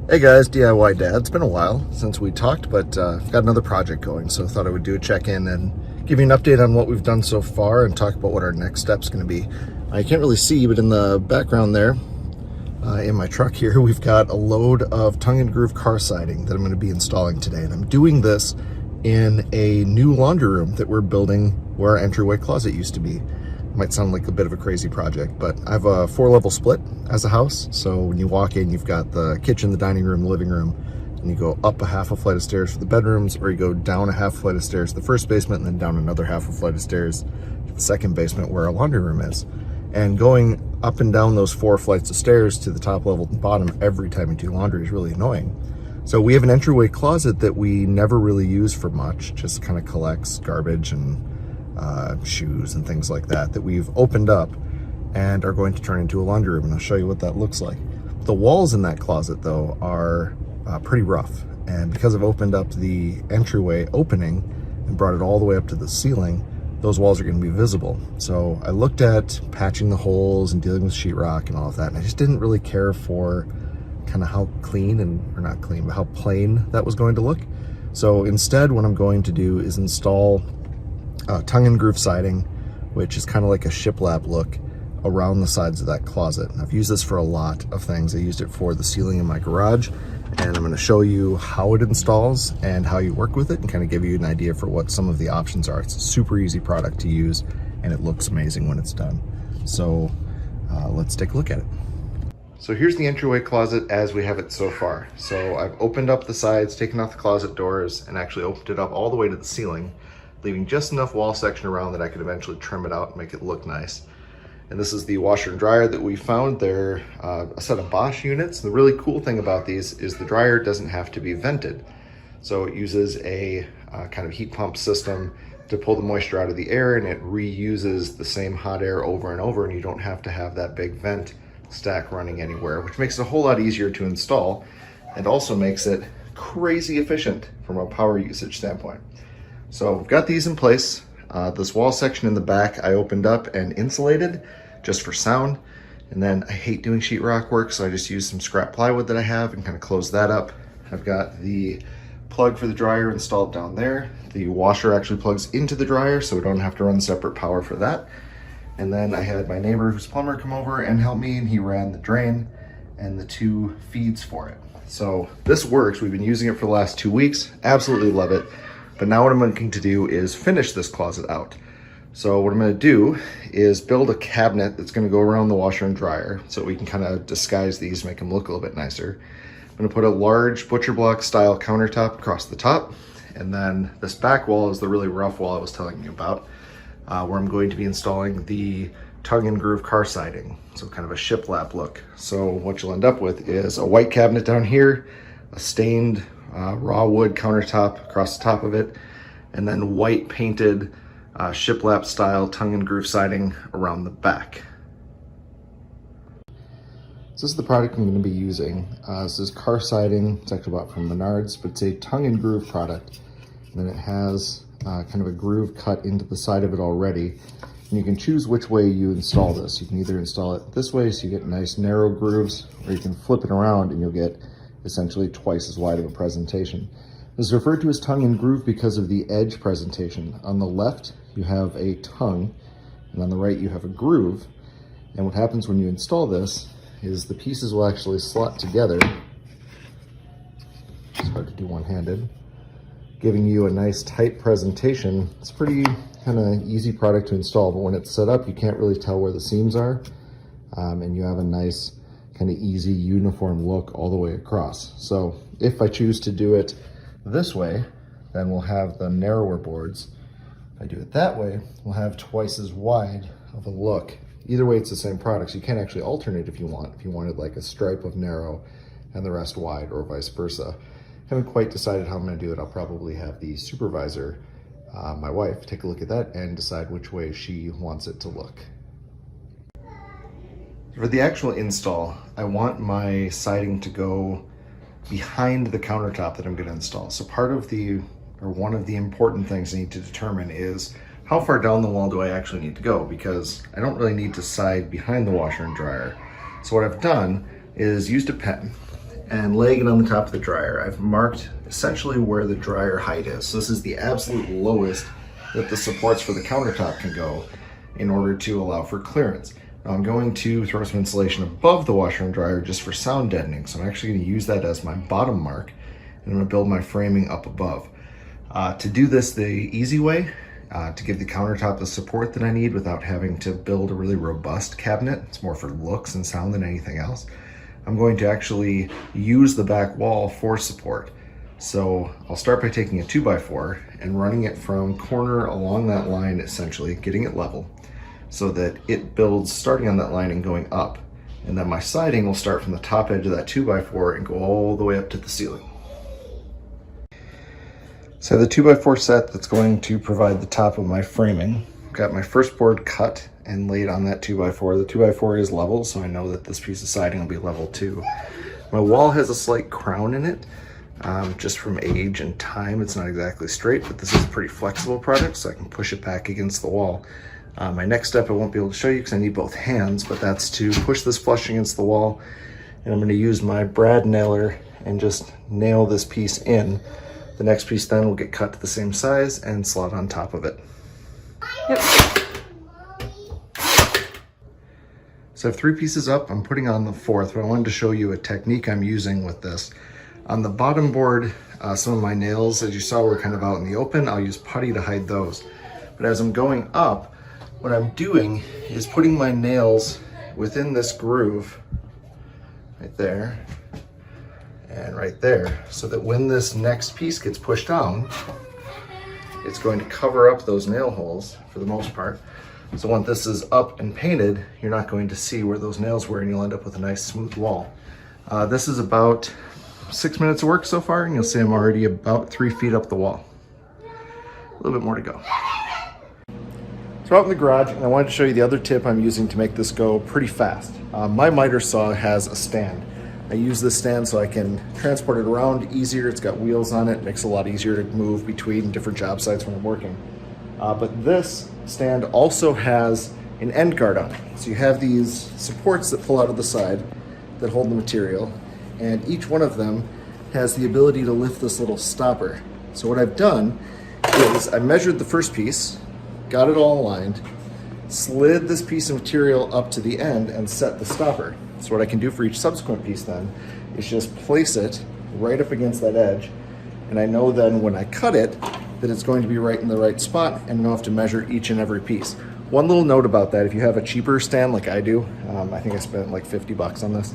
Hey guys, DIY Dad. It's been a while since we talked, but I've got another project going, so I thought I would do a check-in and give you an update on what we've done so far and talk about what our next step's going to be. I can't really see, but in the background there, in my truck here, we've got a load of tongue and groove car siding that I'm going to be installing today, and I'm doing this in a new laundry room that we're building where our entryway closet used to be. Might sound like a bit of a crazy project, but I have a 4-level split as a house. So when you walk in, you've got the kitchen, the dining room, the living room, and you go up a half a flight of stairs for the bedrooms, or you go down a half flight of stairs to the first basement, and then down another half a flight of stairs to the second basement where our laundry room is. And going up and down those 4 flights of stairs to the top level and bottom every time you do laundry is really annoying. So we have an entryway closet that we never really use for much, just kind of collects garbage and shoes and things like that we've opened up and are going to turn into a laundry room, and I'll show you what that looks like. The walls in that closet though are pretty rough, and because I've opened up the entryway opening and brought it all the way up to the ceiling, those walls are going to be visible. So I looked at patching the holes and dealing with sheetrock and all of that, and I just didn't really care for kind of how clean or not clean, but how plain that was going to look. So instead, what I'm going to do is install tongue and groove siding, which is kind of like a shiplap look around the sides of that closet. And I've used this for a lot of things. I used it for the ceiling in my garage, and I'm going to show you how it installs and how you work with it and kind of give you an idea for what some of the options are. It's a super easy product to use, and it looks amazing when it's done. So let's take a look at it. So here's the entryway closet as we have it so far. So I've opened up the sides, taken off the closet doors, and actually opened it up all the way to the ceiling, leaving just enough wall section around that I could eventually trim it out and make it look nice. And this is the washer and dryer that we found. They're a set of Bosch units. The really cool thing about these is the dryer doesn't have to be vented. So it uses a kind of heat pump system to pull the moisture out of the air, and it reuses the same hot air over and over, and you don't have to have that big vent stack running anywhere, which makes it a whole lot easier to install and also makes it crazy efficient from a power usage standpoint. So we've got these in place. This wall section in the back I opened up and insulated just for sound. And then I hate doing sheetrock work, so I just used some scrap plywood that I have and kind of closed that up. I've got the plug for the dryer installed down there. The washer actually plugs into the dryer, so we don't have to run separate power for that. And then I had my neighbor who's plumber come over and help me, and he ran the drain and the 2 feeds for it. So this works. We've been using it for the last 2 weeks. Absolutely love it. But now what I'm looking to do is finish this closet out. So what I'm going to do is build a cabinet that's going to go around the washer and dryer so we can kind of disguise these, make them look a little bit nicer. I'm going to put a large butcher block style countertop across the top. And then this back wall is the really rough wall I was telling you about, where I'm going to be installing the tongue and groove car siding. So kind of a shiplap look. So what you'll end up with is a white cabinet down here, a stained raw wood countertop across the top of it, and then white painted shiplap style tongue and groove siding around the back. So this is the product I'm going to be using. This is Carsiding. It's actually bought from Menards, but it's a tongue and groove product. And then it has kind of a groove cut into the side of it already. And you can choose which way you install this. You can either install it this way so you get nice narrow grooves, or you can flip it around and you'll get essentially twice as wide of a presentation. This is referred to as tongue and groove because of the edge presentation. On the left, you have a tongue, and on the right, you have a groove. And what happens when you install this is the pieces will actually slot together. It's hard to do one-handed, giving you a nice tight presentation. It's a pretty kind of easy product to install, but when it's set up, you can't really tell where the seams are, and you have a nice kind of easy uniform look all the way across. So if I choose to do it this way, then we'll have the narrower boards. If I do it that way, we'll have twice as wide of a look. Either way, it's the same product, so you can actually alternate if you want. If you wanted like a stripe of narrow and the rest wide, or vice versa. Haven't quite decided how I'm gonna do it. I'll probably have the supervisor, my wife, take a look at that and decide which way she wants it to look. For the actual install, I want my siding to go behind the countertop that I'm going to install. So one of the important things I need to determine is how far down the wall do I actually need to go, because I don't really need to side behind the washer and dryer. So what I've done is used a pen and laying it on the top of the dryer. I've marked essentially where the dryer height is. So this is the absolute lowest that the supports for the countertop can go in order to allow for clearance. Now I'm going to throw some insulation above the washer and dryer just for sound deadening. So I'm actually going to use that as my bottom mark, and I'm going to build my framing up above. To do this the easy way, to give the countertop the support that I need without having to build a really robust cabinet, it's more for looks and sound than anything else, I'm going to actually use the back wall for support. So I'll start by taking a 2x4 and running it from corner along that line, essentially getting it level so that it builds starting on that line and going up. And then my siding will start from the top edge of that 2x4 and go all the way up to the ceiling. So the 2x4 set that's going to provide the top of my framing. I've got my first board cut and laid on that 2x4. The 2x4 is level, so I know that this piece of siding will be level too. My wall has a slight crown in it, just from age and time. It's not exactly straight, but this is a pretty flexible product, so I can push it back against the wall. My next step I won't be able to show you because I need both hands, but that's to push this flush against the wall, and I'm going to use my brad nailer and just nail this piece in. The next piece then will get cut to the same size and slot on top of it. Yep. So I have 3 pieces up. I'm putting on the 4th, but I wanted to show you a technique I'm using with this. On the bottom board, some of my nails, as you saw, were kind of out in the open. I'll use putty to hide those. But as I'm going up, what I'm doing is putting my nails within this groove right there and right there, so that when this next piece gets pushed down, it's going to cover up those nail holes for the most part. So once this is up and painted, you're not going to see where those nails were, and you'll end up with a nice smooth wall. This is about 6 minutes of work so far, and you'll see I'm already about 3 feet up the wall. A little bit more to go. So out in the garage, and I wanted to show you the other tip I'm using to make this go pretty fast. My miter saw has a stand. I use this stand so I can transport it around easier. It's got wheels on it, makes it a lot easier to move between different job sites when I'm working. But this stand also has an end guard on it. So you have these supports that pull out of the side that hold the material, and each one of them has the ability to lift this little stopper. So what I've done is I measured the first piece, got it all aligned, slid this piece of material up to the end and set the stopper. So what I can do for each subsequent piece then is just place it right up against that edge, and I know then when I cut it that it's going to be right in the right spot, and I don't have to measure each and every piece. One little note about that, if you have a cheaper stand like I do, I think I spent like 50 bucks on this,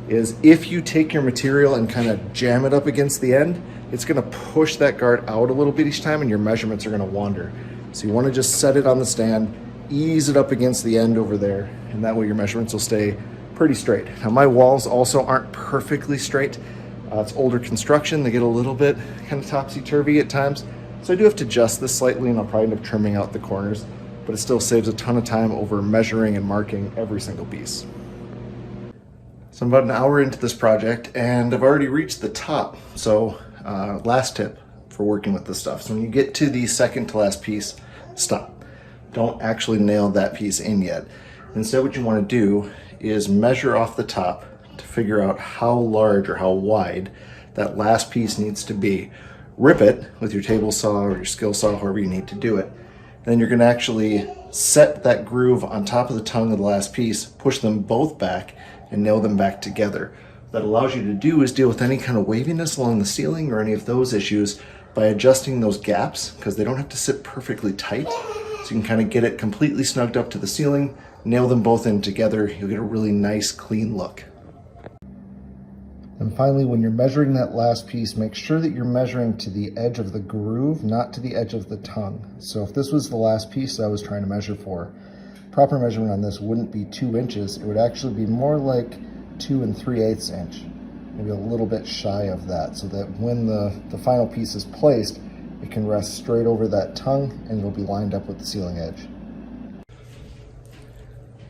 is if you take your material and kind of jam it up against the end, it's gonna push that guard out a little bit each time and your measurements are gonna wander. So you wanna just set it on the stand, ease it up against the end over there, and that way your measurements will stay pretty straight. Now my walls also aren't perfectly straight. It's older construction, they get a little bit kind of topsy-turvy at times. So I do have to adjust this slightly, and I'll probably end up trimming out the corners, but it still saves a ton of time over measuring and marking every single piece. So I'm about an hour into this project and I've already reached the top. So last tip for working with this stuff. So when you get to the second to last piece, stop. Don't actually nail that piece in yet. Instead, what you want to do is measure off the top to figure out how large or how wide that last piece needs to be. Rip it with your table saw or your skill saw, however you need to do it. Then you're going to actually set that groove on top of the tongue of the last piece, push them both back, and nail them back together. What that allows you to do is deal with any kind of waviness along the ceiling or any of those issues by adjusting those gaps, because they don't have to sit perfectly tight. So you can kind of get it completely snugged up to the ceiling, nail them both in together, you'll get a really nice clean look. And finally, when you're measuring that last piece, make sure that you're measuring to the edge of the groove, not to the edge of the tongue. So if this was the last piece I was trying to measure for, proper measurement on this wouldn't be 2 inches. It would actually be more like 2 3/8 inch, maybe a little bit shy of that, so that when the final piece is placed, it can rest straight over that tongue and it'll be lined up with the ceiling edge.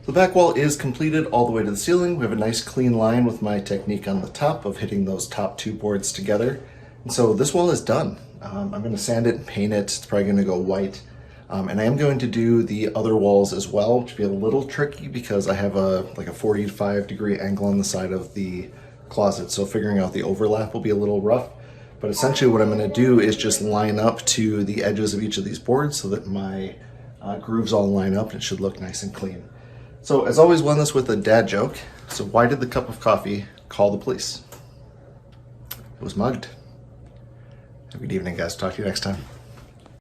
The back wall is completed all the way to the ceiling. We have a nice clean line with my technique on the top of hitting those top 2 boards together. And so this wall is done. I'm going to sand it and paint it. It's probably going to go white. And I am going to do the other walls as well, which will be a little tricky because I have like a 45-degree angle on the side of the closet, so figuring out the overlap will be a little rough. But essentially what I'm going to do is just line up to the edges of each of these boards so that my grooves all line up and it should look nice and clean. So as always, we'll end this with a dad joke. So why did the cup of coffee call the police? It was mugged. Have a good evening, guys. Talk to you next time.